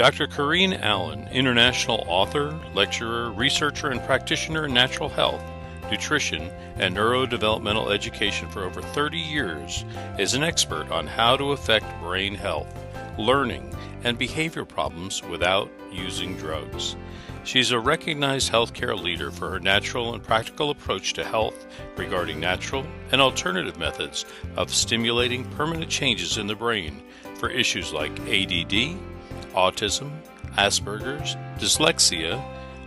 Dr. Corinne Allen, international author, lecturer, researcher, and practitioner in natural health, nutrition, and neurodevelopmental education for over 30 years, is an expert on how to affect brain health, learning, and behavior problems without using drugs. She's a recognized healthcare leader for her natural and practical approach to health regarding natural and alternative methods of stimulating permanent changes in the brain for issues like ADD, autism, Asperger's, dyslexia,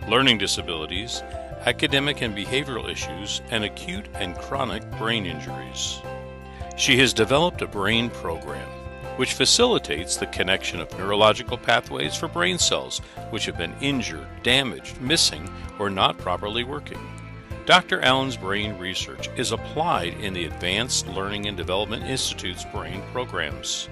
learning disabilities, academic and behavioral issues, and acute and chronic brain injuries. She has developed a brain program which facilitates the connection of neurological pathways for brain cells which have been injured, damaged, missing, or not properly working. Dr. Allen's brain research is applied in the Advanced Learning and Development Institute's brain programs.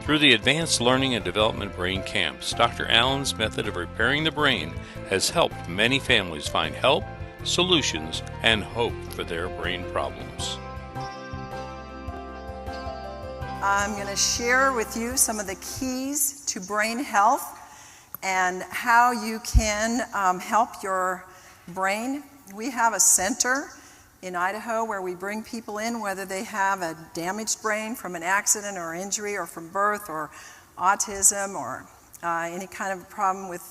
Through the Advanced Learning and Development Brain Camps, Dr. Allen's method of repairing the brain has helped many families find help, solutions, and hope for their brain problems. I'm going to share with you some of the keys to brain health and how you can help your brain. We have a center in Idaho where we bring people in, whether they have a damaged brain from an accident or injury or from birth or autism or any kind of problem with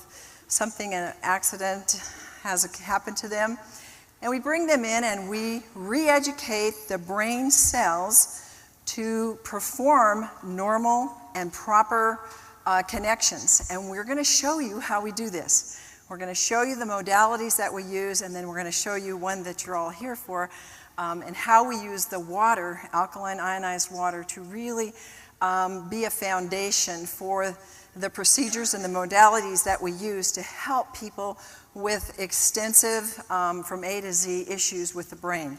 something, an accident has happened to them. And we bring them in and we re-educate the brain cells to perform normal and proper connections. And we're going to show you how we do this. We're going to show you the modalities that we use, and then we're going to show you one that you're all here for, and how we use the water, alkaline ionized water, to really be a foundation for the procedures and the modalities that we use to help people with extensive, from A to Z, issues with the brain.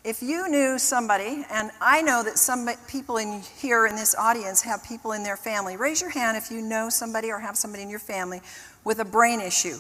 If you knew somebody, and I know that some people here in this audience have people in their family, raise your hand if you know somebody or have somebody in your family with a brain issue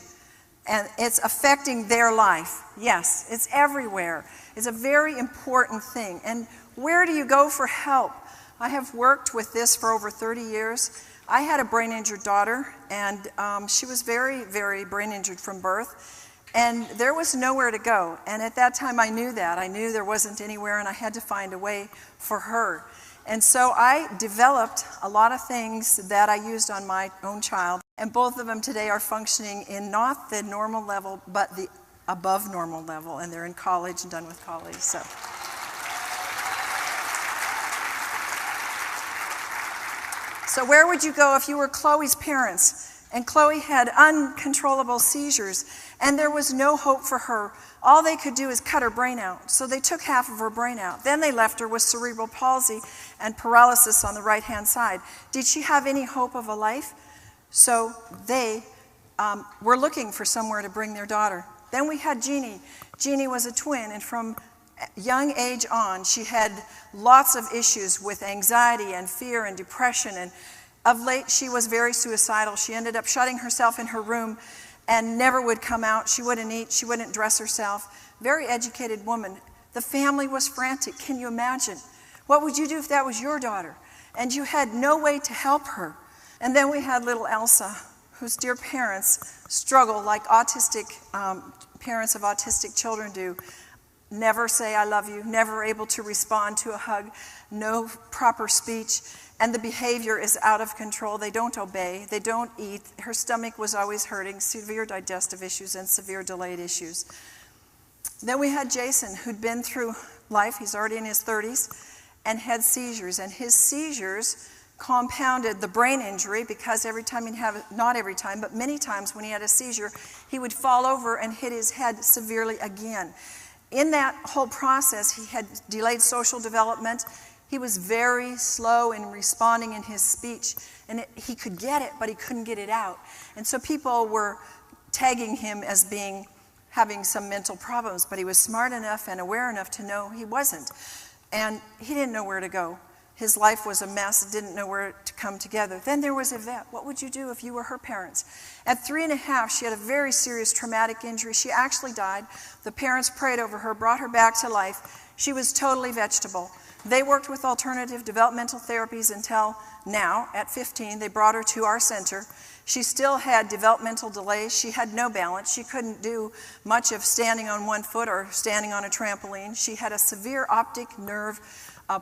and it's affecting their life. Yes, it's everywhere. It's a very important thing. And where do you go for help? I have worked with this for over 30 years. I had a brain injured daughter, and she was very, very brain injured from birth. And there was nowhere to go. And at that time I knew that. I knew there wasn't anywhere, and I had to find a way for her. And so I developed a lot of things that I used on my own child. And both of them today are functioning in not the normal level, but the above normal level. And they're in college and done with college. So where would you go if you were Chloe's parents? And Chloe had uncontrollable seizures, and there was no hope for her. All they could do is cut her brain out. So they took half of her brain out. Then they left her with cerebral palsy and paralysis on the right-hand side. Did she have any hope of a life? So they were looking for somewhere to bring their daughter. Then we had Jeannie. Jeannie was a twin, and from young age on, she had lots of issues with anxiety and fear and depression, and of late, she was very suicidal. She ended up shutting herself in her room and never would come out. She wouldn't eat. She wouldn't dress herself. Very educated woman. The family was frantic. Can you imagine? What would you do if that was your daughter? And you had no way to help her. And then we had little Elsa, whose dear parents struggle like autistic parents of autistic children do. Never say I love you, never able to respond to a hug, no proper speech. And the behavior is out of control. They don't obey. They don't eat. Her stomach was always hurting, severe digestive issues and severe delayed issues. Then we had Jason, who'd been through life. He's already in his 30s and had seizures. And his seizures compounded the brain injury because every time he'd have, not every time, but many times when he had a seizure, he would fall over and hit his head severely again. In that whole process, he had delayed social development. He was very slow in responding in his speech, and he could get it, but he couldn't get it out. And so people were tagging him as having some mental problems, but he was smart enough and aware enough to know he wasn't. And he didn't know where to go. His life was a mess, didn't know where to come together. Then there was Yvette. What would you do if you were her parents? At 3.5, she had a very serious traumatic injury. She actually died. The parents prayed over her, brought her back to life. She was totally vegetable. They worked with alternative developmental therapies until now, at 15, they brought her to our center. She still had developmental delays. She had no balance. She couldn't do much of standing on one foot or standing on a trampoline. She had a severe optic nerve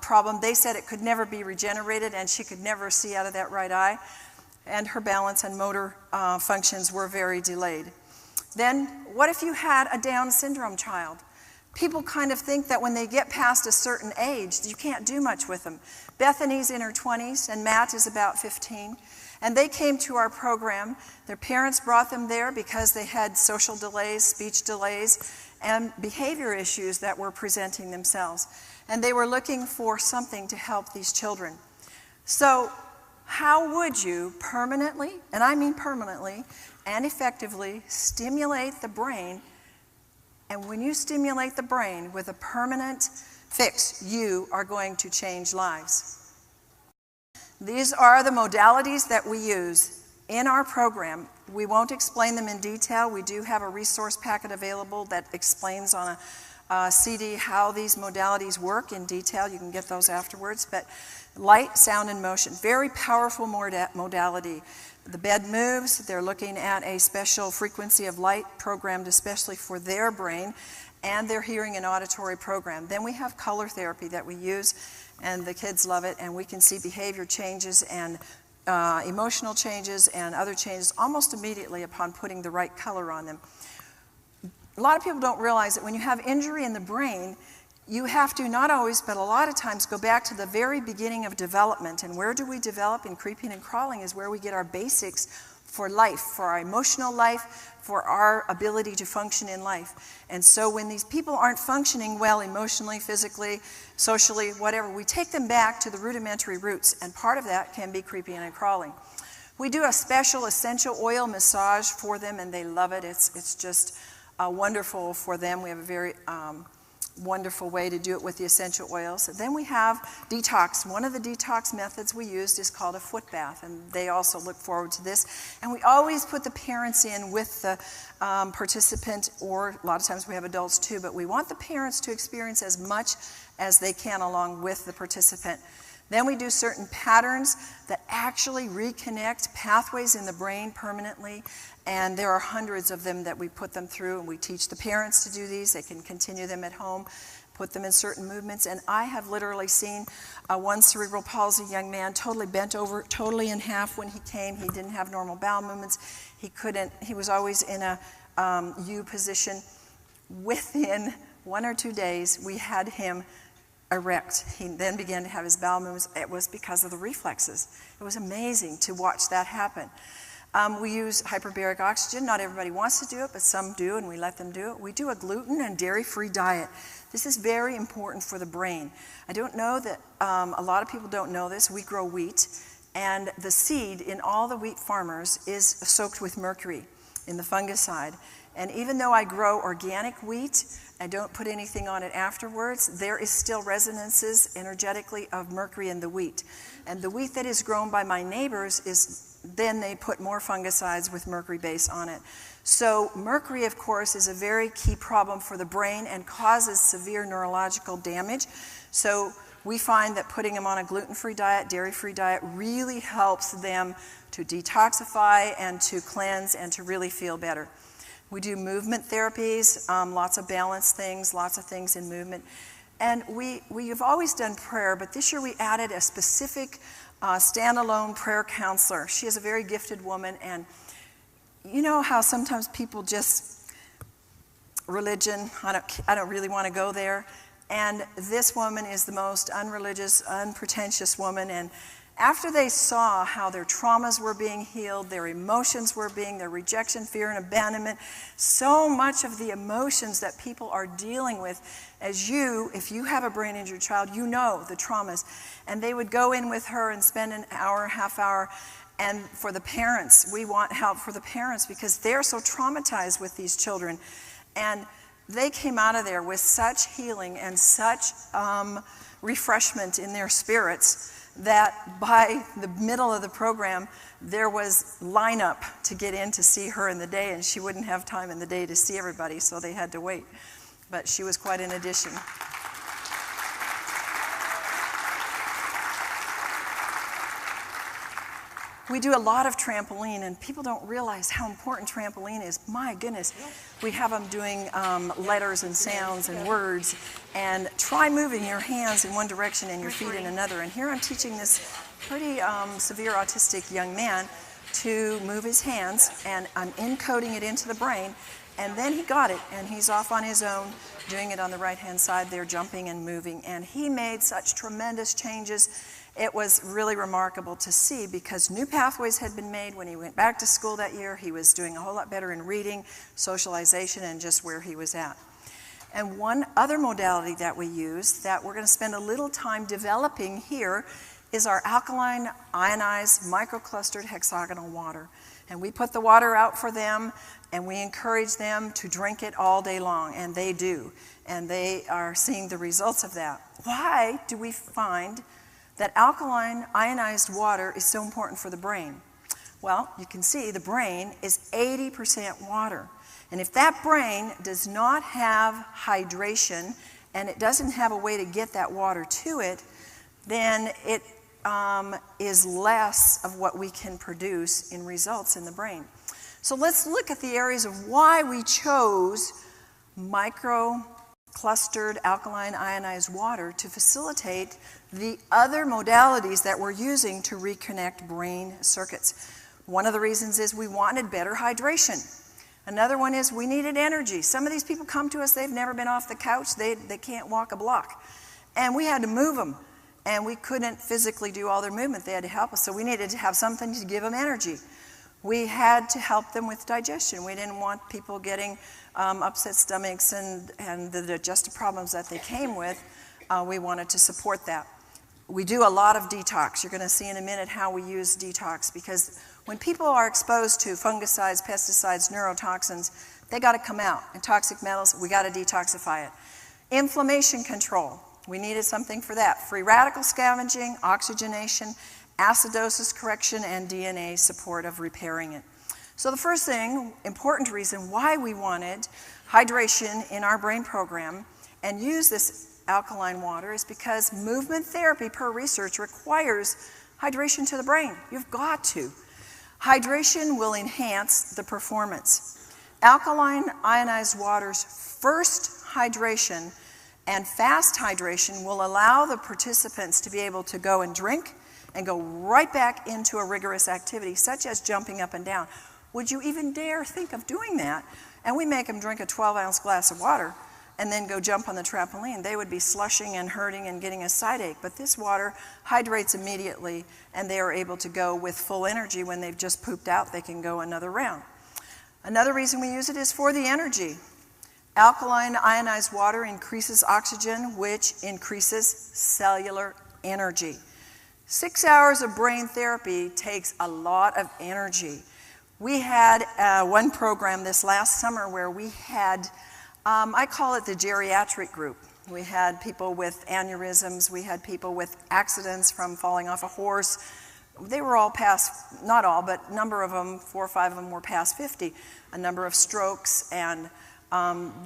problem. They said it could never be regenerated, and she could never see out of that right eye. And her balance and motor functions were very delayed. Then, what if you had a Down syndrome child? People kind of think that when they get past a certain age, you can't do much with them. Bethany's in her 20s, and Matt is about 15. And they came to our program. Their parents brought them there because they had social delays, speech delays, and behavior issues that were presenting themselves. And they were looking for something to help these children. So, how would you permanently, and I mean permanently, and effectively stimulate the brain? And when you stimulate the brain with a permanent fix, you are going to change lives. These are the modalities that we use in our program. We won't explain them in detail. We do have a resource packet available that explains on a CD how these modalities work in detail. You can get those afterwards. But light, sound, and motion, very powerful modality. The bed moves. They're looking at a special frequency of light programmed especially for their brain, and their hearing and auditory program. Then we have color therapy that we use, and the kids love it, and we can see behavior changes and emotional changes and other changes almost immediately upon putting the right color on them. A lot of people don't realize that when you have injury in the brain, you have to, not always, but a lot of times, go back to the very beginning of development. And where do we develop? In creeping and crawling is where we get our basics for life, for our emotional life, for our ability to function in life. And so when these people aren't functioning well emotionally, physically, socially, whatever, we take them back to the rudimentary roots, and part of that can be creeping and crawling. We do a special essential oil massage for them, and they love it. It's just wonderful for them. We have a very wonderful way to do it with the essential oils. And then we have detox. One of the detox methods we used is called a foot bath, and they also look forward to this. And we always put the parents in with the participant, or a lot of times we have adults too, but we want the parents to experience as much as they can along with the participant. Then we do certain patterns that actually reconnect pathways in the brain permanently, and there are hundreds of them that we put them through, and we teach the parents to do these. They can continue them at home, put them in certain movements, and I have literally seen one cerebral palsy young man totally bent over, totally in half when he came. He didn't have normal bowel movements. He was always in a U position. Within 1 or 2 days, we had him erect. He then began to have his bowel movements. It was because of the reflexes. It was amazing to watch that happen. We use hyperbaric oxygen. Not everybody wants to do it, but some do, and we let them do it. We do a gluten and dairy-free diet. This is very important for the brain. I don't know that a lot of people don't know this. We grow wheat, and the seed in all the wheat farmers is soaked with mercury in the fungicide. And even though I grow organic wheat, I don't put anything on it afterwards, there is still resonances energetically of mercury in the wheat. And the wheat that is grown by my neighbors then they put more fungicides with mercury base on it. So mercury, of course, is a very key problem for the brain and causes severe neurological damage. So we find that putting them on a gluten-free diet, dairy-free diet, really helps them to detoxify and to cleanse and to really feel better. We do movement therapies, lots of balance things, lots of things in movement. And we have always done prayer, but this year we added a specific standalone prayer counselor. She is a very gifted woman, and you know how sometimes people just, religion, I don't really want to go there. And this woman is the most unreligious, unpretentious woman, and after they saw how their traumas were being healed, their emotions were being, their rejection, fear, and abandonment, so much of the emotions that people are dealing with, if you have a brain injured child, you know the traumas. And they would go in with her and spend an hour, half hour, and for the parents, we want help for the parents because they're so traumatized with these children. And they came out of there with such healing and such refreshment in their spirits that by the middle of the program, there was lineup to get in to see her in the day, and she wouldn't have time in the day to see everybody, so they had to wait. But she was quite an addition. We do a lot of trampoline, and people don't realize how important trampoline is. My goodness. We have them doing letters and sounds and words. And try moving your hands in one direction and your feet in another. And here I'm teaching this pretty severe autistic young man to move his hands, and I'm encoding it into the brain. And then he got it, and he's off on his own, doing it on the right-hand side there, jumping and moving. And he made such tremendous changes. It was really remarkable to see, because new pathways had been made. When he went back to school that year, he was doing a whole lot better in reading, socialization, and just where he was at. And one other modality that we use that we're going to spend a little time developing here is our alkaline ionized microclustered hexagonal water. And we put the water out for them, and we encourage them to drink it all day long, and they do. And they are seeing the results of that. Why do we find that alkaline ionized water is so important for the brain? Well, you can see the brain is 80% water. And if that brain does not have hydration, and it doesn't have a way to get that water to it, then it is less of what we can produce in results in the brain. So let's look at the areas of why we chose micro-clustered alkaline ionized water to facilitate the other modalities that we're using to reconnect brain circuits. One of the reasons is we wanted better hydration. Another one is we needed energy. Some of these people come to us, they've never been off the couch, they can't walk a block. And we had to move them. And we couldn't physically do all their movement. They had to help us. So we needed to have something to give them energy. We had to help them with digestion. We didn't want people getting upset stomachs and the digestive problems that they came with. We wanted to support that. We do a lot of detox. You're going to see in a minute how we use detox, because when people are exposed to fungicides, pesticides, neurotoxins, they got to come out. And toxic metals, we got to detoxify it. Inflammation control. We needed something for that. Free radical scavenging, oxygenation, acidosis correction, and DNA support of repairing it. So the first thing, important reason why we wanted hydration in our brain program and use this alkaline water is because movement therapy, per research, requires hydration to the brain. You've got to. Hydration will enhance the performance. Alkaline ionized water's first hydration and fast hydration will allow the participants to be able to go and drink and go right back into a rigorous activity, such as jumping up and down. Would you even dare think of doing that? And we make them drink a 12-ounce glass of water and then go jump on the trampoline. They would be slushing and hurting and getting a side ache. But this water hydrates immediately, and they are able to go with full energy. When they've just pooped out, they can go another round. Another reason we use it is for the energy. Alkaline ionized water increases oxygen, which increases cellular energy. 6 hours of brain therapy takes a lot of energy. We had one program this last summer where we had, I call it the geriatric group. We had people with aneurysms, we had people with accidents from falling off a horse. They were all past, not all, but a number of them, 4 or 5 of them were past 50. A number of strokes, and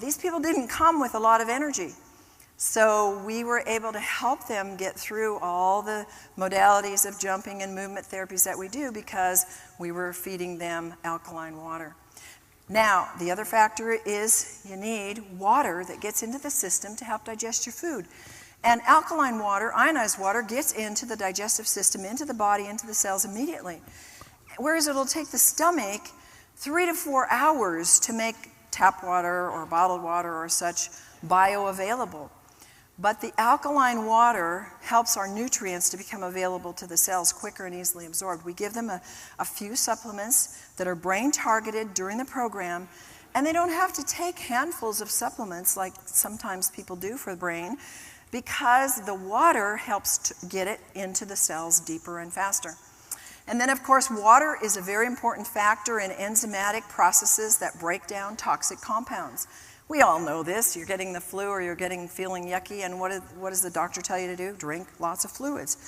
these people didn't come with a lot of energy. So we were able to help them get through all the modalities of jumping and movement therapies that we do because we were feeding them alkaline water. Now, the other factor is you need water that gets into the system to help digest your food. And alkaline water, ionized water, gets into the digestive system, into the body, into the cells immediately. Whereas it'll take the stomach 3 to 4 hours to make tap water or bottled water or such bioavailable. But the alkaline water helps our nutrients to become available to the cells quicker and easily absorbed. We give them a few supplements that are brain targeted during the program, and they don't have to take handfuls of supplements like sometimes people do for the brain, because the water helps to get it into the cells deeper and faster. And then, of course, water is a very important factor in enzymatic processes that break down toxic compounds. We all know this. You're getting the flu or you're feeling yucky, and what does the doctor tell you to do? Drink lots of fluids.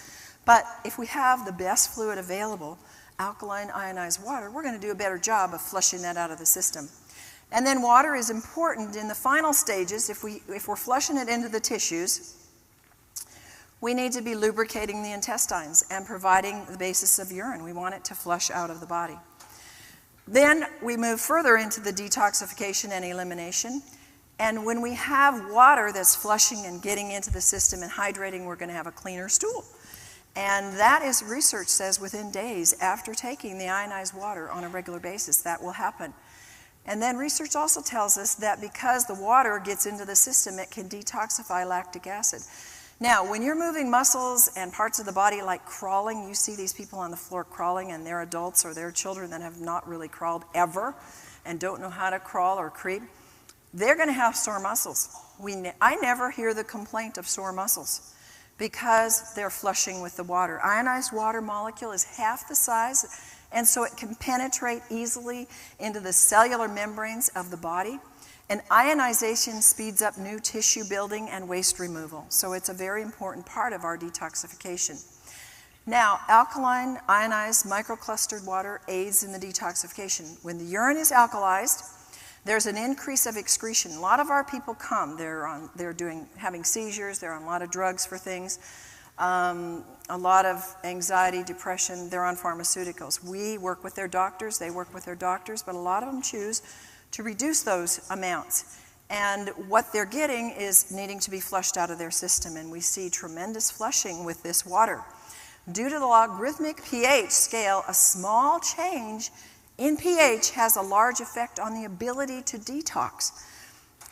But if we have the best fluid available, alkaline ionized water, we're going to do a better job of flushing that out of the system. And then water is important in the final stages. If we're flushing it into the tissues, We need to be lubricating the intestines and providing the basis of urine. We want it to flush out of the body. Then we move further into the detoxification and elimination. And when we have water that's flushing and getting into the system and hydrating, we're going to have a cleaner stool. And that is, research says, within days after taking the ionized water on a regular basis, that will happen. And then research also tells us that because the water gets into the system, it can detoxify lactic acid. Now, when you're moving muscles and parts of the body like crawling, you see these people on the floor crawling, and they're adults or they're children that have not really crawled ever and don't know how to crawl or creep, they're going to have sore muscles. I never hear the complaint of sore muscles because they're flushing with the water. Ionized water molecule is half the size, and so it can penetrate easily into the cellular membranes of the body. And ionization speeds up new tissue building and waste removal. So it's a very important part of our detoxification. Now, alkaline, ionized, microclustered water aids in the detoxification. When the urine is alkalized, there's an increase of excretion. A lot of our people come, having seizures, they're on a lot of drugs for things, a lot of anxiety, depression, they're on pharmaceuticals. We work with their doctors, they work with their doctors, but a lot of them choose to reduce those amounts. And what they're getting is needing to be flushed out of their system, and we see tremendous flushing with this water. Due to the logarithmic pH scale, a small change in pH has a large effect on the ability to detox.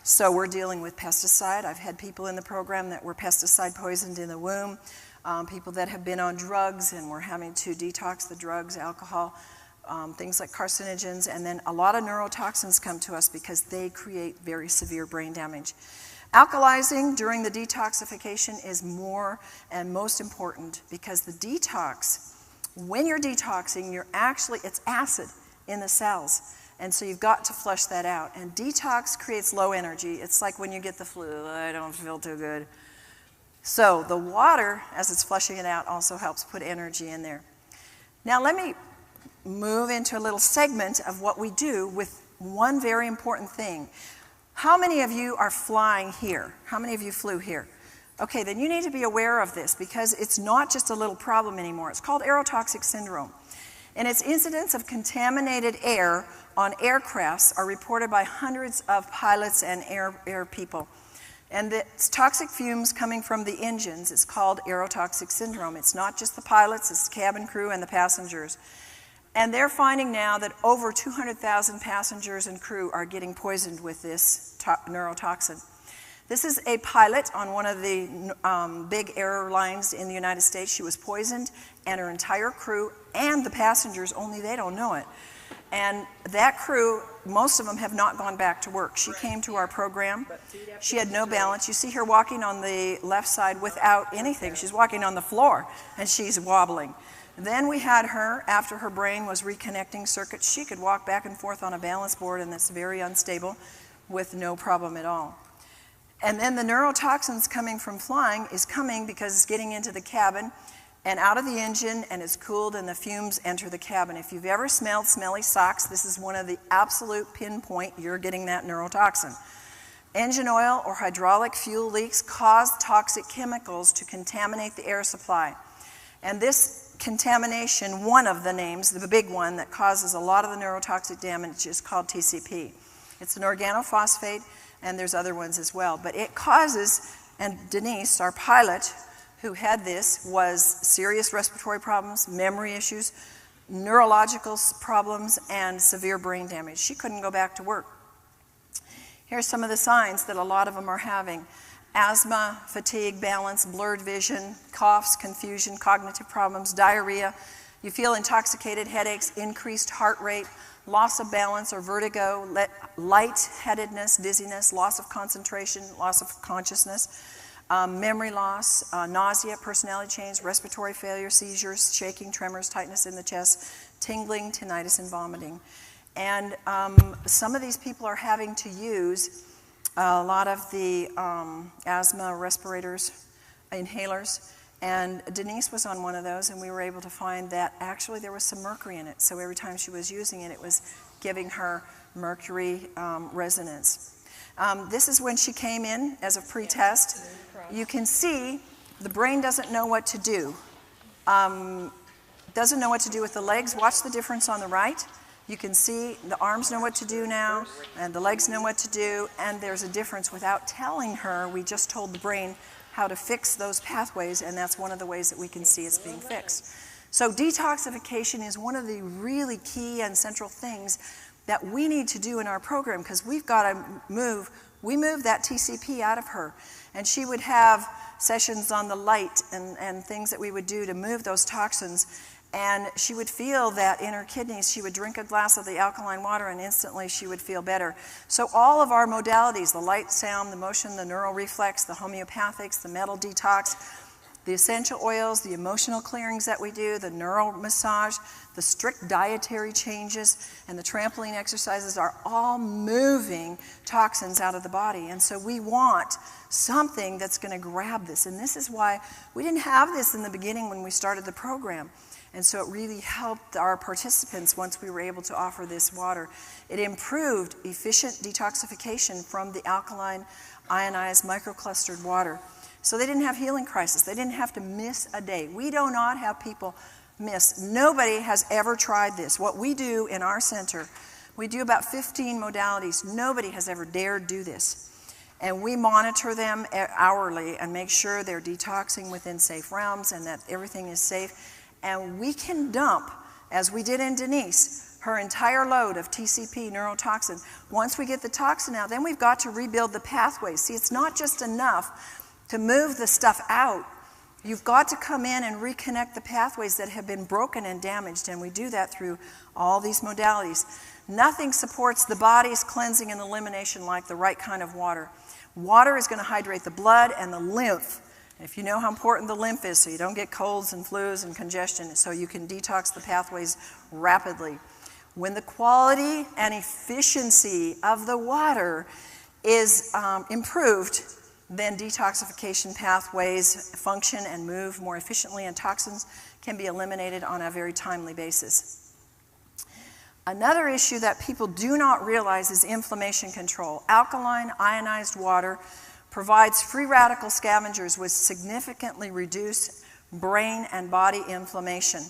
So we're dealing with pesticide. I've had people in the program that were pesticide poisoned in the womb, people that have been on drugs and we're having to detox the drugs, alcohol, things like carcinogens, and then a lot of neurotoxins come to us because they create very severe brain damage. Alkalizing during the detoxification is more and most important because the detox, when you're detoxing, it's acid in the cells, and so you've got to flush that out. And detox creates low energy. It's like when you get the flu, I don't feel too good. So the water, as it's flushing it out, also helps put energy in there. Now let me move into a little segment of what we do with one very important thing. How many of you are flying here? How many of you flew here? Okay, then you need to be aware of this because it's not just a little problem anymore. It's called aerotoxic syndrome. And its incidents of contaminated air on aircrafts are reported by hundreds of pilots and air people. And it's toxic fumes coming from the engines. It's called aerotoxic syndrome. It's not just the pilots, it's the cabin crew and the passengers. And they're finding now that over 200,000 passengers and crew are getting poisoned with this neurotoxin. This is a pilot on one of the big airlines in the United States. She was poisoned, and her entire crew and the passengers, only they don't know it. And that crew, most of them have not gone back to work. She came to our program. She had no balance. You see her walking on the left side without anything. She's walking on the floor, and she's wobbling. Then we had her, after her brain was reconnecting circuits, she could walk back and forth on a balance board, and that's very unstable with no problem at all. And then the neurotoxins coming from flying is coming because it's getting into the cabin and out of the engine, and it's cooled, and the fumes enter the cabin. If you've ever smelled smelly socks, this is one of the absolute pinpoint you're getting that neurotoxin. Engine oil or hydraulic fuel leaks cause toxic chemicals to contaminate the air supply. And this contamination, one of the names, the big one that causes a lot of the neurotoxic damage, is called TCP. It's an organophosphate, and there's other ones as well. But it causes, and Denise, our pilot, who had this, was serious respiratory problems, memory issues, neurological problems, and severe brain damage. She couldn't go back to work. Here's some of the signs that a lot of them are having. Asthma, fatigue, balance, blurred vision, coughs, confusion, cognitive problems, diarrhea. You feel intoxicated, headaches, increased heart rate, loss of balance or vertigo, lightheadedness, dizziness, loss of concentration, loss of consciousness, memory loss, nausea, personality change, respiratory failure, seizures, shaking, tremors, tightness in the chest, tingling, tinnitus, and vomiting. And some of these people are having to use a lot of the asthma respirators, inhalers, and Denise was on one of those, and we were able to find that actually there was some mercury in it. So every time she was using it, it was giving her mercury resonance. This is when she came in as a pre-test. You can see the brain doesn't know what to do. Doesn't know what to do with the legs. Watch the difference on the right. You can see the arms know what to do now, and the legs know what to do, and there's a difference without telling her. We just told the brain how to fix those pathways, and that's one of the ways that we can see it's being fixed. So detoxification is one of the really key and central things that we need to do in our program, because we've got to we moved that TCP out of her, and she would have sessions on the light and things that we would do to move those toxins. And she would feel that in her kidneys. She would drink a glass of the alkaline water and instantly she would feel better. So all of our modalities, the light, sound, the motion, the neural reflex, the homeopathics, the metal detox, the essential oils, the emotional clearings that we do, the neural massage, the strict dietary changes, and the trampoline exercises are all moving toxins out of the body. And so we want something that's going to grab this. And this is why we didn't have this in the beginning when we started the program. And so it really helped our participants once we were able to offer this water. It improved efficient detoxification from the alkaline, ionized, microclustered water. So they didn't have healing crisis. They didn't have to miss a day. We do not have people miss. Nobody has ever tried this. What we do in our center, we do about 15 modalities. Nobody has ever dared do this. And we monitor them hourly and make sure they're detoxing within safe realms and that everything is safe. And we can dump, as we did in Denise, her entire load of TCP neurotoxin. Once we get the toxin out, then we've got to rebuild the pathways. See, it's not just enough to move the stuff out. You've got to come in and reconnect the pathways that have been broken and damaged, and we do that through all these modalities. Nothing supports the body's cleansing and elimination like the right kind of water. Water is going to hydrate the blood and the lymph. If you know how important the lymph is, so you don't get colds and flus and congestion, so you can detox the pathways rapidly. When the quality and efficiency of the water is improved, then detoxification pathways function and move more efficiently, and toxins can be eliminated on a very timely basis. Another issue that people do not realize is inflammation control. Alkaline, ionized water provides free radical scavengers which significantly reduce brain and body inflammation.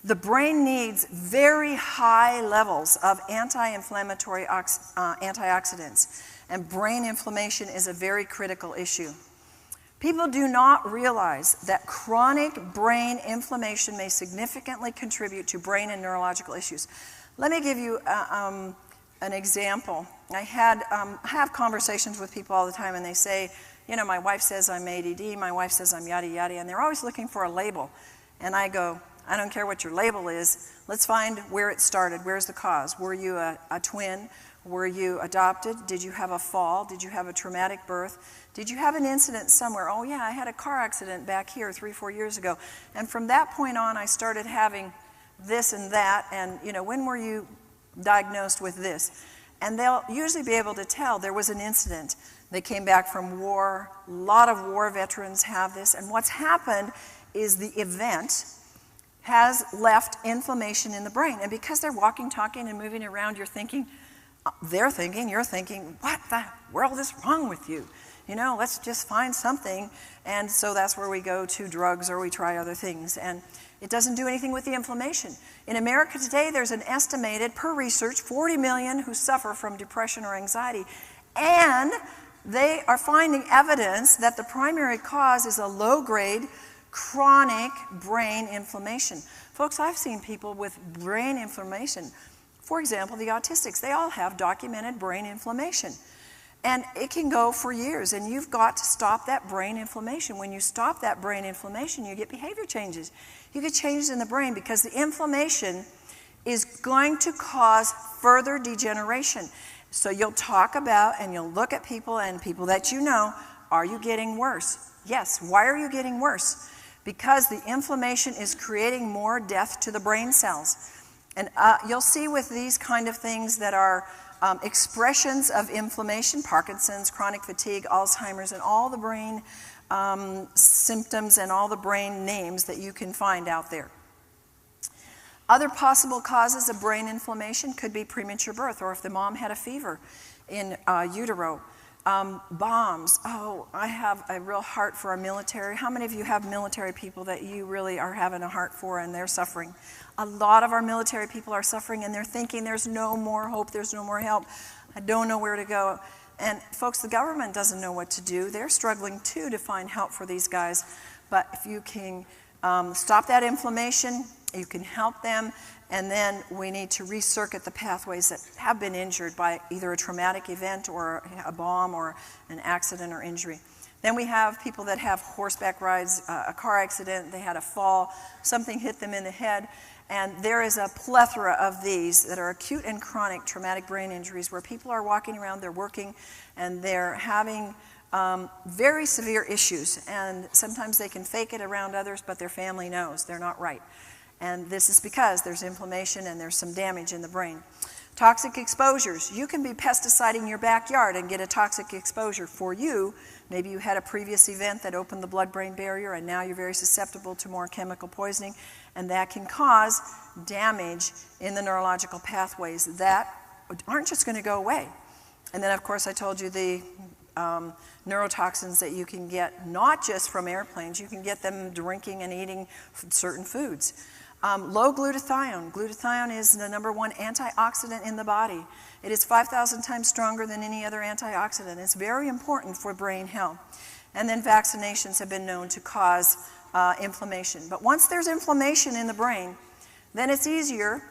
The brain needs very high levels of anti-inflammatory antioxidants, and brain inflammation is a very critical issue. People do not realize that chronic brain inflammation may significantly contribute to brain and neurological issues. Let me give you an example. I have conversations with people all the time, and they say, you know, my wife says I'm ADD, my wife says I'm yada yada, and they're always looking for a label. And I go, I don't care what your label is, let's find where it started, where's the cause? Were you a twin? Were you adopted? Did you have a fall? Did you have a traumatic birth? Did you have an incident somewhere? Oh yeah, I had a car accident back here 3-4 years ago. And from that point on, I started having this and that, and you know, when were you diagnosed with this? And they'll usually be able to tell there was an incident. They came back from war. A lot of war veterans have this. And what's happened is the event has left inflammation in the brain. And because they're walking, talking, and moving around, you're thinking, you're thinking, what the world is wrong with you? You know, let's just find something. And so that's where we go to drugs or we try other things. And it doesn't do anything with the inflammation. In America today, there's an estimated, per research, 40 million who suffer from depression or anxiety. And they are finding evidence that the primary cause is a low-grade chronic brain inflammation. Folks, I've seen people with brain inflammation. For example, the autistics, they all have documented brain inflammation. And it can go for years, and you've got to stop that brain inflammation. When you stop that brain inflammation, you get behavior changes. You get changes in the brain because the inflammation is going to cause further degeneration. So you'll talk about and you'll look at people and people that you know, are you getting worse? Yes. Why are you getting worse? Because the inflammation is creating more death to the brain cells. And you'll see with these kind of things that are expressions of inflammation, Parkinson's, chronic fatigue, Alzheimer's, and all the brain symptoms and all the brain names that you can find out there. Other possible causes of brain inflammation could be premature birth, or if the mom had a fever in utero. Bombs. Oh, I have a real heart for our military. How many of you have military people that you really are having a heart for and they're suffering? A lot of our military people are suffering and they're thinking there's no more hope, there's no more help. I don't know where to go. And folks, the government doesn't know what to do. They're struggling too to find help for these guys. But if you can stop that inflammation, you can help them. And then we need to recircuit the pathways that have been injured by either a traumatic event or a bomb or an accident or injury. Then we have people that have horseback rides, a car accident, they had a fall, something hit them in the head. And there is a plethora of these that are acute and chronic traumatic brain injuries where people are walking around, they're working, and they're having very severe issues. And sometimes they can fake it around others, but their family knows they're not right. And this is because there's inflammation and there's some damage in the brain. Toxic exposures. You can be pesticiding your backyard and get a toxic exposure for you. Maybe you had a previous event that opened the blood-brain barrier and now you're very susceptible to more chemical poisoning, and that can cause damage in the neurological pathways that aren't just going to go away. And then, of course, I told you the neurotoxins that you can get not just from airplanes, you can get them drinking and eating certain foods. Low glutathione. Glutathione is the #1 antioxidant in the body. It is 5,000 times stronger than any other antioxidant. It's very important for brain health. And then vaccinations have been known to cause inflammation. But once there's inflammation in the brain, then it's easier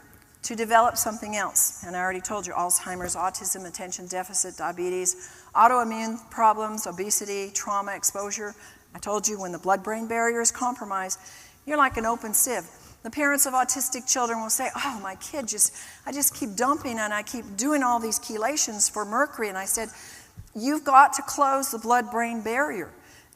to develop something else. And I already told you, Alzheimer's, autism, attention deficit, diabetes, autoimmune problems, obesity, trauma, exposure. I told you when the blood-brain barrier is compromised, you're like an open sieve. The parents of autistic children will say, oh, my kid I just keep dumping and I keep doing all these chelations for mercury. And I said, you've got to close the blood-brain barrier.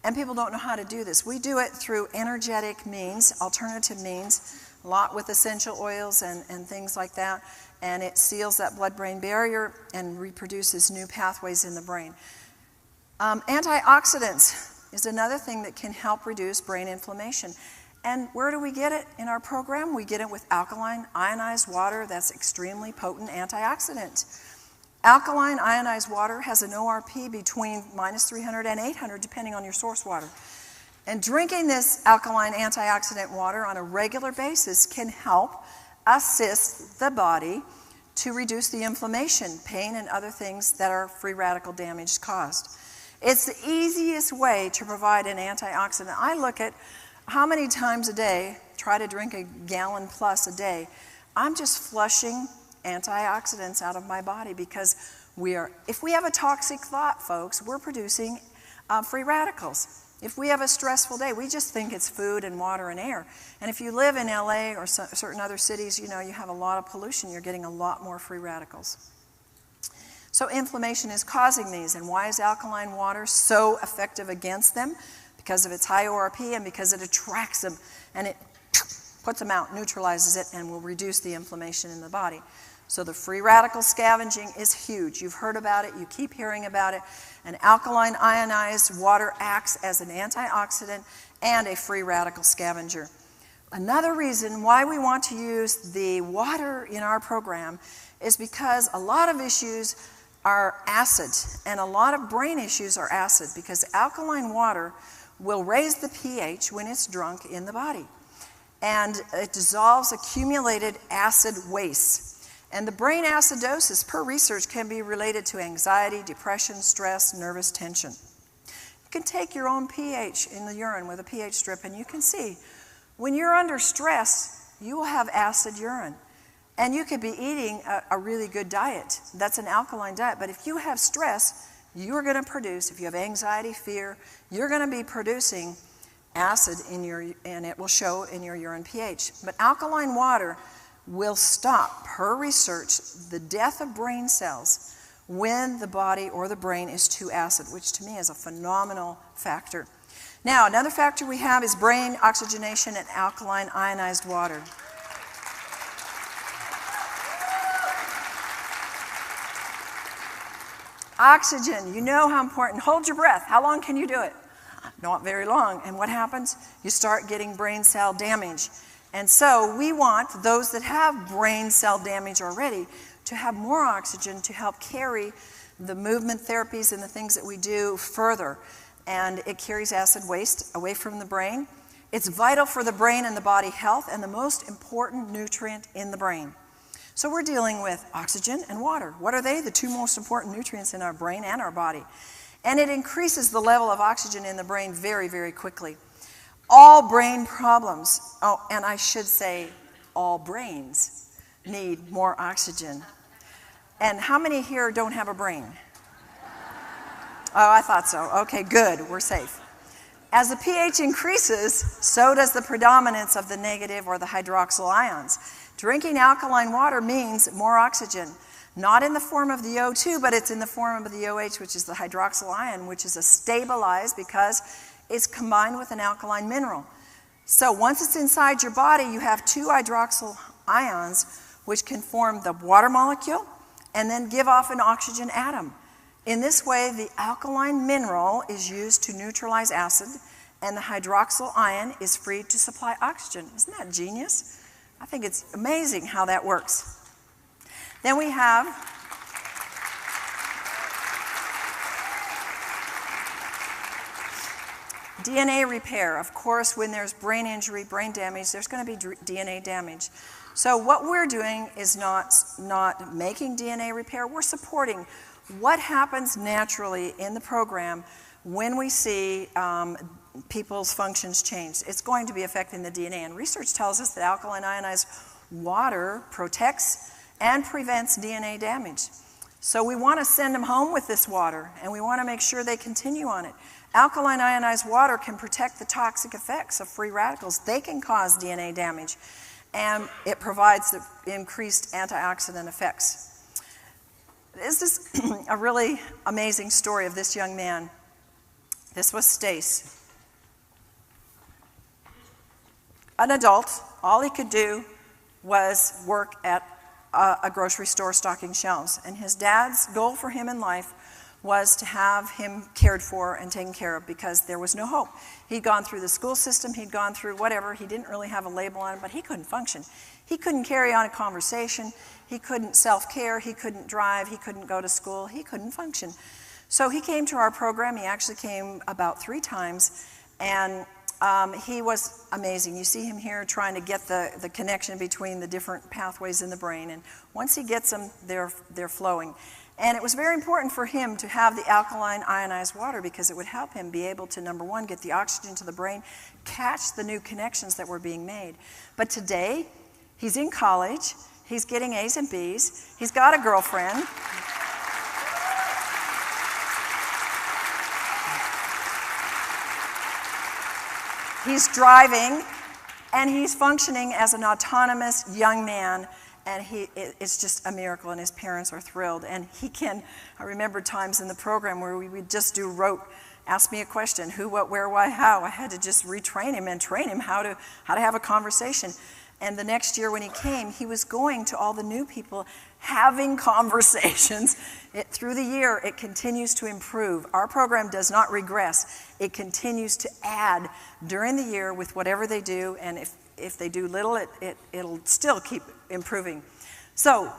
And people don't know how to do this. We do it through energetic means, alternative means, a lot with essential oils and things like that. And it seals that blood-brain barrier and reproduces new pathways in the brain. Antioxidants is another thing that can help reduce brain inflammation. And where do we get it in our program? We get it with alkaline ionized water. That's extremely potent antioxidant. Alkaline ionized water has an ORP between -300 and 800, depending on your source water. And drinking this alkaline antioxidant water on a regular basis can help assist the body to reduce the inflammation, pain, and other things that are free radical damage caused. It's the easiest way to provide an antioxidant. I look at how many times a day, try to drink a gallon plus a day. I'm just flushing antioxidants out of my body because if we have a toxic thought, folks, we're producing free radicals. If we have a stressful day, we just think it's food and water and air. And if you live in LA or certain other cities, you have a lot of pollution, you're getting a lot more free radicals. So inflammation is causing these. And why is alkaline water so effective against them? Because of its high ORP and because it attracts them and it puts them out, neutralizes it, and will reduce the inflammation in the body. So the free radical scavenging is huge. You've heard about it. You keep hearing about it. And alkaline ionized water acts as an antioxidant and a free radical scavenger. Another reason why we want to use the water in our program is because a lot of issues are acid, and a lot of brain issues are acid because alkaline water will raise the pH when it's drunk in the body. And it dissolves accumulated acid waste. And the brain acidosis, per research, can be related to anxiety, depression, stress, nervous tension. You can take your own pH in the urine with a pH strip and you can see when you're under stress, you will have acid urine. And you could be eating a really good diet. That's an alkaline diet. But if you have stress, you're going to produce, if you have anxiety, fear, you're going to be producing acid and it will show in your urine pH. But alkaline water will stop, per research, the death of brain cells when the body or the brain is too acid, which to me is a phenomenal factor. Now, another factor we have is brain oxygenation and alkaline ionized water. Oxygen, you know how important. Hold your breath. How long can you do it? Not very long. And what happens? You start getting brain cell damage. And so we want those that have brain cell damage already to have more oxygen to help carry the movement therapies and the things that we do further. And it carries acid waste away from the brain. It's vital for the brain and the body health and the most important nutrient in the brain. So we're dealing with oxygen and water. What are they? The two most important nutrients in our brain and our body. And it increases the level of oxygen in the brain very, very quickly. All brain problems, oh, and I should say all brains need more oxygen. And how many here don't have a brain? Oh, I thought so. Okay, good. We're safe. As the pH increases, so does the predominance of the negative or the hydroxyl ions. Drinking alkaline water means more oxygen. Not in the form of the O2, but it's in the form of the OH, which is the hydroxyl ion, which is stabilized because it's combined with an alkaline mineral. So once it's inside your body, you have two hydroxyl ions, which can form the water molecule and then give off an oxygen atom. In this way, the alkaline mineral is used to neutralize acid, and the hydroxyl ion is free to supply oxygen. Isn't that genius? I think it's amazing how that works. Then we have DNA repair. Of course, when there's brain injury, brain damage, there's going to be DNA damage. So what we're doing is not making DNA repair. We're supporting what happens naturally in the program when we see people's functions change. It's going to be affecting the DNA. And research tells us that alkaline ionized water protects and prevents DNA damage. So we want to send them home with this water, and we want to make sure they continue on it. Alkaline ionized water can protect the toxic effects of free radicals. They can cause DNA damage, and it provides the increased antioxidant effects. This is a really amazing story of this young man. This was Stace. An adult, all he could do was work at a grocery store stocking shelves. And his dad's goal for him in life was to have him cared for and taken care of because there was no hope. He'd gone through the school system, he'd gone through whatever, he didn't really have a label on him, but he couldn't function. He couldn't carry on a conversation, he couldn't self-care, he couldn't drive, he couldn't go to school, he couldn't function. So he came to our program. He actually came about 3 times, and he was amazing. You see him here trying to get the connection between the different pathways in the brain, and once he gets them, they're flowing. And it was very important for him to have the alkaline ionized water because it would help him be able to, number one, get the oxygen to the brain, catch the new connections that were being made. But today, he's in college, he's getting A's and B's, he's got a girlfriend. He's driving, and he's functioning as an autonomous young man, and it's just a miracle, and his parents are thrilled. And I remember times in the program where we would just do rote, ask me a question, who, what, where, why, how. I had to just retrain him and train him how to have a conversation. And the next year when he came, he was going to all the new people, having conversations. Through the year, it continues to improve. Our program does not regress. It continues to add during the year with whatever they do, and if they do little, it'll still keep improving. So,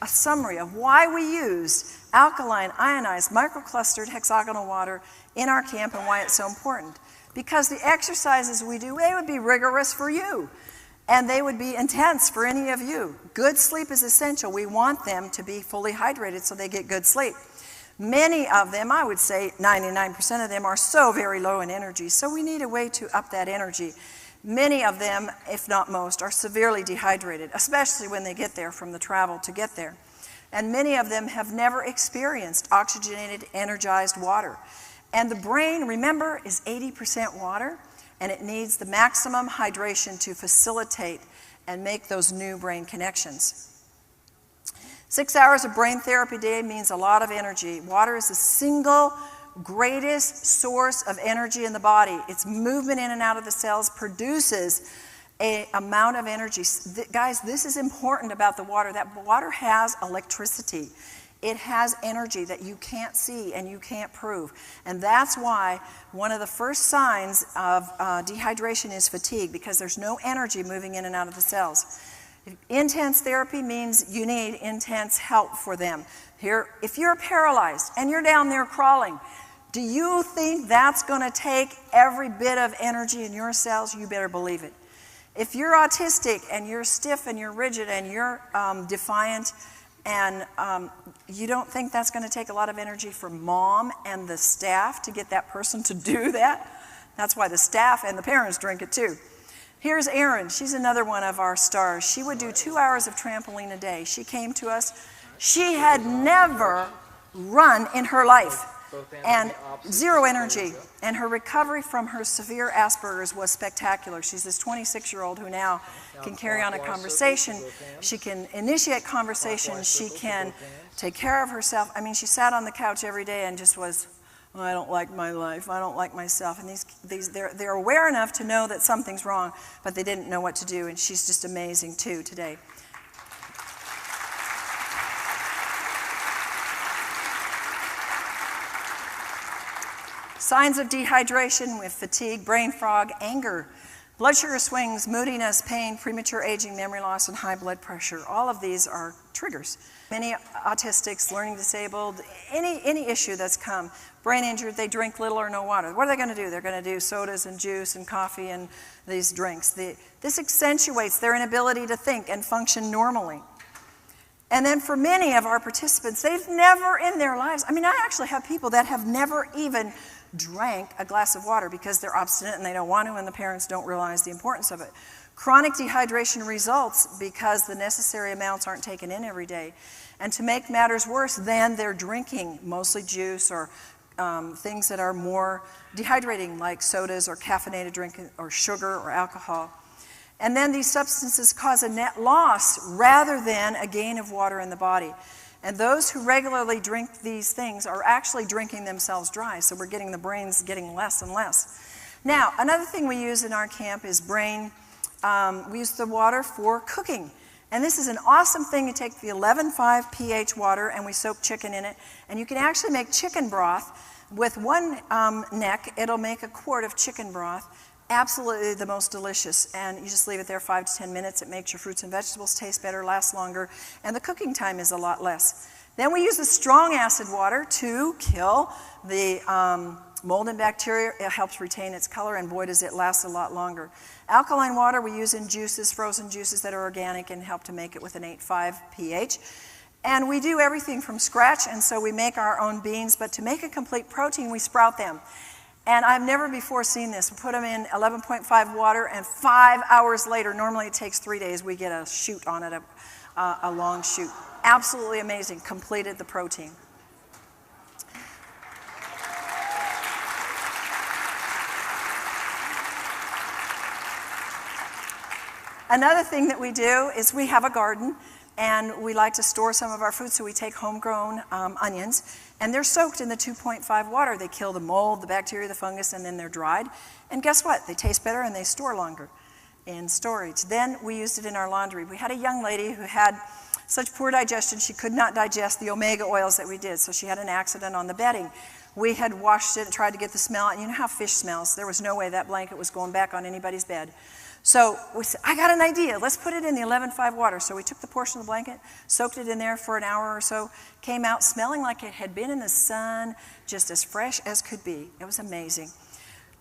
a summary of why we use alkaline, ionized, microclustered hexagonal water in our camp and why it's so important. Because the exercises we do, they would be rigorous for you. And they would be intense for any of you. Good sleep is essential. We want them to be fully hydrated so they get good sleep. Many of them, I would say 99% of them, are so very low in energy, so we need a way to up that energy. Many of them, if not most, are severely dehydrated, especially when they get there from the travel to get there. And many of them have never experienced oxygenated, energized water. And the brain, remember, is 80% water. And it needs the maximum hydration to facilitate and make those new brain connections. 6 hours of brain therapy a day means a lot of energy. Water is the single greatest source of energy in the body. Its movement in and out of the cells produces an amount of energy. Guys, this is important about the water. That water has electricity. It has energy that you can't see and you can't prove. And that's why one of the first signs of dehydration is fatigue, because there's no energy moving in and out of the cells. Intense therapy means you need intense help for them. Here, if you're paralyzed and you're down there crawling, do you think that's going to take every bit of energy in your cells? You better believe it. If you're autistic and you're stiff and you're rigid and you're defiant and you don't think that's going to take a lot of energy from mom and the staff to get that person to do that? That's why the staff and the parents drink it too. Here's Erin. She's another one of our stars. She would do 2 hours of trampoline a day. She came to us. She had never run in her life and zero energy. And her recovery from her severe Asperger's was spectacular. She's this 26-year-old who now can carry on a conversation. She can initiate conversation. She can take care of herself. I mean, she sat on the couch every day and just was, oh, I don't like my life. I don't like myself. And they're aware enough to know that something's wrong, but they didn't know what to do. And she's just amazing, too, today. Signs of dehydration with fatigue, brain fog, anger, blood sugar swings, moodiness, pain, premature aging, memory loss, and high blood pressure. All of these are triggers. Many autistics, learning disabled, any issue that's come, brain injured, they drink little or no water. What are they going to do? They're going to do sodas and juice and coffee and these drinks. This accentuates their inability to think and function normally. And then for many of our participants, they've never in their lives, I mean, I actually have people that have never even drank a glass of water because they're obstinate and they don't want to, and the parents don't realize the importance of it. Chronic dehydration results because the necessary amounts aren't taken in every day. And to make matters worse, then they're drinking mostly juice or things that are more dehydrating, like sodas or caffeinated drink or sugar or alcohol. And then these substances cause a net loss rather than a gain of water in the body. And those who regularly drink these things are actually drinking themselves dry, so we're getting the brains getting less and less. Now, another thing we use in our camp is we use the water for cooking. And this is an awesome thing. You take the 11.5 pH water and we soak chicken in it, and you can actually make chicken broth. With one neck, it'll make a quart of chicken broth. Absolutely the most delicious, and you just leave it there 5 to 10 minutes. It makes your fruits and vegetables taste better, last longer, and the cooking time is a lot less. Then we use the strong acid water to kill the mold and bacteria. It helps retain its color, and boy does it last a lot longer. Alkaline water we use in juices, frozen juices that are organic and help to make it with an 8.5 pH. And we do everything from scratch, and so we make our own beans, but to make a complete protein, we sprout them. And I've never before seen this. We put them in 11.5 water, and 5 hours later, normally it takes 3 days, we get a shoot on it, a long shoot. Absolutely amazing. Completed the protein. Another thing that we do is we have a garden, and we like to store some of our food, so we take homegrown onions, and they're soaked in the 2.5 water. They kill the mold, the bacteria, the fungus, and then they're dried. And guess what? They taste better and they store longer in storage. Then we used it in our laundry. We had a young lady who had such poor digestion, she could not digest the omega oils that we did, so she had an accident on the bedding. We had washed it and tried to get the smell out, and you know how fish smells. There was no way that blanket was going back on anybody's bed. So we said, I got an idea. Let's put it in the 11.5 water. So we took the portion of the blanket, soaked it in there for an hour or so, came out smelling like it had been in the sun, just as fresh as could be. It was amazing.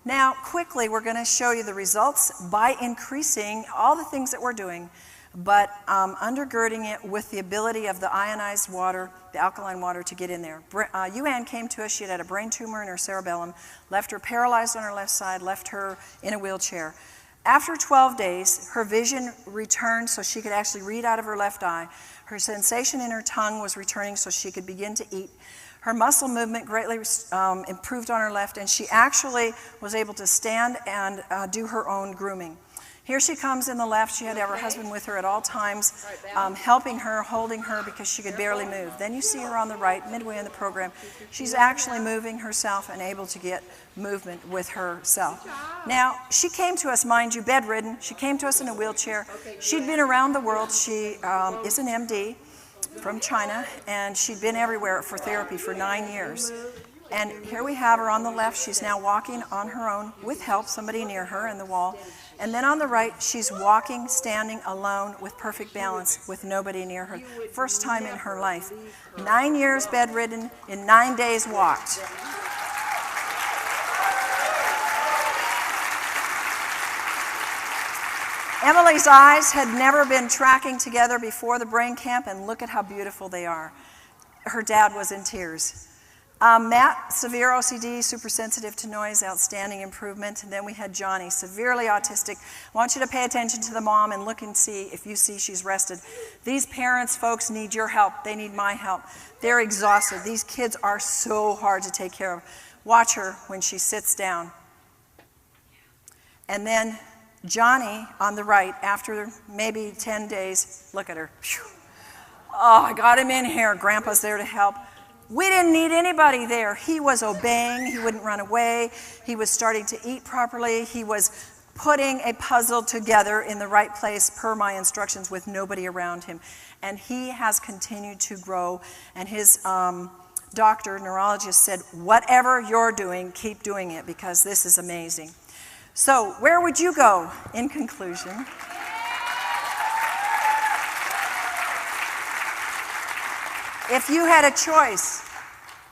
Now, quickly, we're going to show you the results by increasing all the things that we're doing, but undergirding it with the ability of the ionized water, the alkaline water, to get in there. Yuan came to us. She had a brain tumor in her cerebellum, left her paralyzed on her left side, left her in a wheelchair. After 12 days, her vision returned so she could actually read out of her left eye. Her sensation in her tongue was returning so she could begin to eat. Her muscle movement greatly improved on her left, and she actually was able to stand and do her own grooming. Here she comes in the left. She had to have her husband with her at all times, helping her, holding her because she could barely move. Then you see her on the right, midway in the program. She's actually moving herself and able to get movement with herself. Now, she came to us, mind you, bedridden. She came to us in a wheelchair. She'd been around the world. She is an MD from China, and she'd been everywhere for therapy for 9 years. And here we have her on the left. She's now walking on her own with help, somebody near her in the wall. And then on the right, she's walking, standing alone with perfect balance, with nobody near her. First time in her life. 9 years bedridden, in 9 days walked. Emily's eyes had never been tracking together before the brain camp, and look at how beautiful they are. Her dad was in tears. Matt, severe OCD, super sensitive to noise, outstanding improvement. And then we had Johnny, severely autistic. I want you to pay attention to the mom and look and see if you see she's rested. These parents, folks, need your help. They need my help. They're exhausted. These kids are so hard to take care of. Watch her when she sits down. And then Johnny on the right, after maybe 10 days, look at her. Whew. Oh, I got him in here. Grandpa's there to help. We didn't need anybody there. He was obeying. He wouldn't run away. He was starting to eat properly. He was putting a puzzle together in the right place per my instructions with nobody around him. And he has continued to grow. And his doctor, neurologist, said, whatever you're doing, keep doing it, because this is amazing. So where would you go in conclusion? If you had a choice,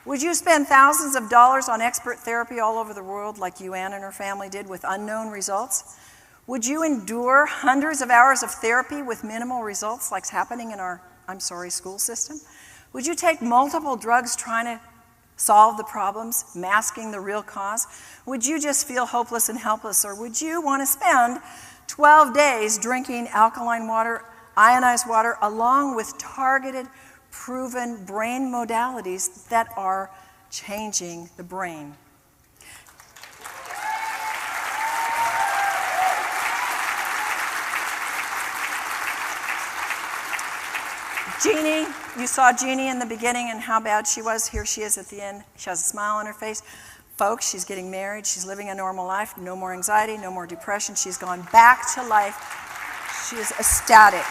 would you spend thousands of dollars on expert therapy all over the world like Yuan and her family did with unknown results? Would you endure hundreds of hours of therapy with minimal results like's happening in our, school system? Would you take multiple drugs trying to solve the problems, masking the real cause? Would you just feel hopeless and helpless, or would you want to spend 12 days drinking alkaline water, ionized water, along with targeted, proven brain modalities that are changing the brain? Jeannie, you saw Jeannie in the beginning and how bad she was. Here she is at the end. She has a smile on her face. Folks, she's getting married. She's living a normal life. No more anxiety, no more depression. She's gone back to life. She is ecstatic.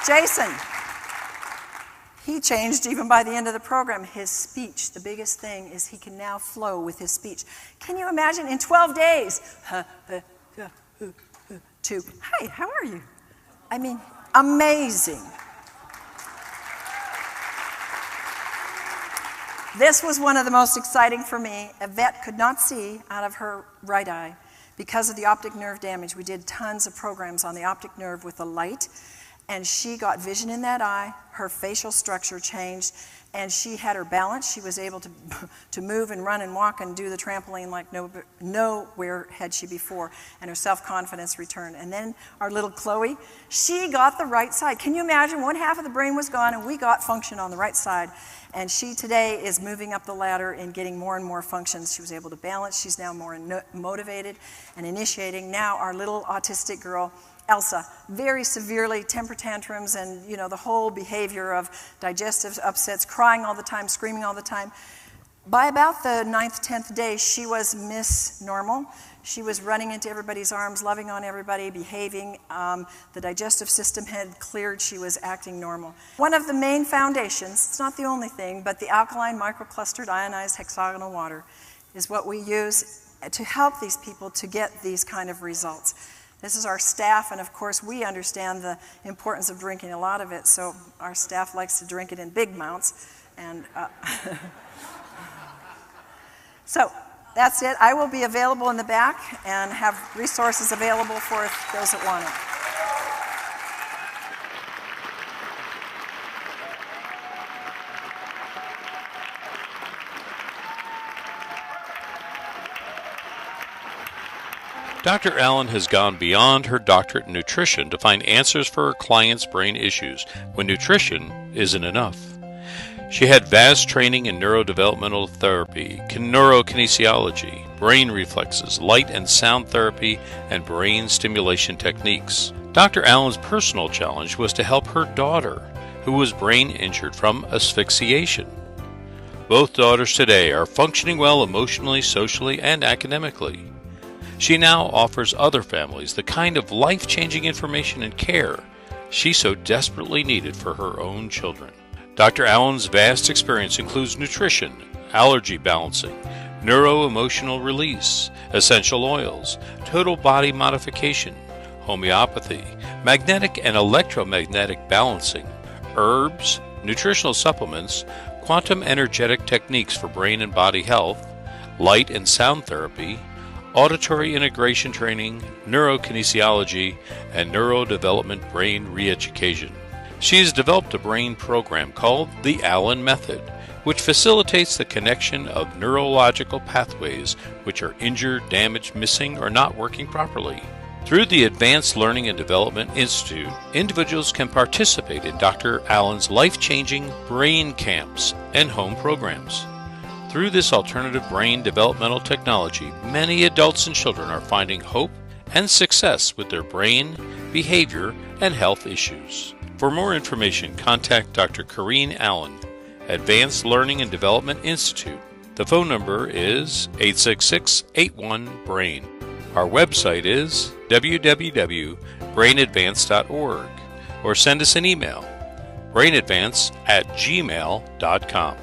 Jason, he changed even by the end of the program. His speech, the biggest thing is he can now flow with his speech. Can you imagine in 12 days? To, hi, how are you? I mean, amazing. This was one of the most exciting for me. Yvette could not see out of her right eye because of the optic nerve damage. We did tons of programs on the optic nerve with the light, and she got vision in that eye. Her facial structure changed, and she had her balance. She was able to move and run and walk and do the trampoline like nowhere had she before, and her self-confidence returned. And then our little Chloe, she got the right side. Can you imagine? One half of the brain was gone, and we got function on the right side. And she today is moving up the ladder and getting more and more functions. She was able to balance. She's now more motivated and initiating. Now our little autistic girl, Elsa, very severely temper tantrums and the whole behavior of digestive upsets, crying all the time, screaming all the time. By about the 9th, 10th day, she was Miss Normal. She was running into everybody's arms, loving on everybody, behaving. The digestive system had cleared. She was acting normal. One of the main foundations, it's not the only thing, but the alkaline microclustered ionized hexagonal water is what we use to help these people to get these kind of results. This is our staff, and of course we understand the importance of drinking a lot of it, so our staff likes to drink it in big amounts. And so that's it. I will be available in the back and have resources available for those that want it. Dr. Allen has gone beyond her doctorate in nutrition to find answers for her clients' brain issues when nutrition isn't enough. She had vast training in neurodevelopmental therapy, neurokinesiology, brain reflexes, light and sound therapy, and brain stimulation techniques. Dr. Allen's personal challenge was to help her daughter, who was brain injured from asphyxiation. Both daughters today are functioning well emotionally, socially, and academically. She now offers other families the kind of life-changing information and care she so desperately needed for her own children. Dr. Allen's vast experience includes nutrition, allergy balancing, neuro-emotional release, essential oils, total body modification, homeopathy, magnetic and electromagnetic balancing, herbs, nutritional supplements, quantum energetic techniques for brain and body health, light and sound therapy, auditory integration training, neurokinesiology, and neurodevelopment brain re-education. She has developed a brain program called the Allen Method, which facilitates the connection of neurological pathways which are injured, damaged, missing, or not working properly. Through the Advanced Learning and Development Institute, individuals can participate in Dr. Allen's life-changing brain camps and home programs. Through this alternative brain developmental technology, many adults and children are finding hope and success with their brain, behavior, and health issues. For more information, contact Dr. Corinne Allen, Advanced Learning and Development Institute. The phone number is 866-81-BRAIN. Our website is www.brainadvance.org, or send us an email, brainadvance@gmail.com.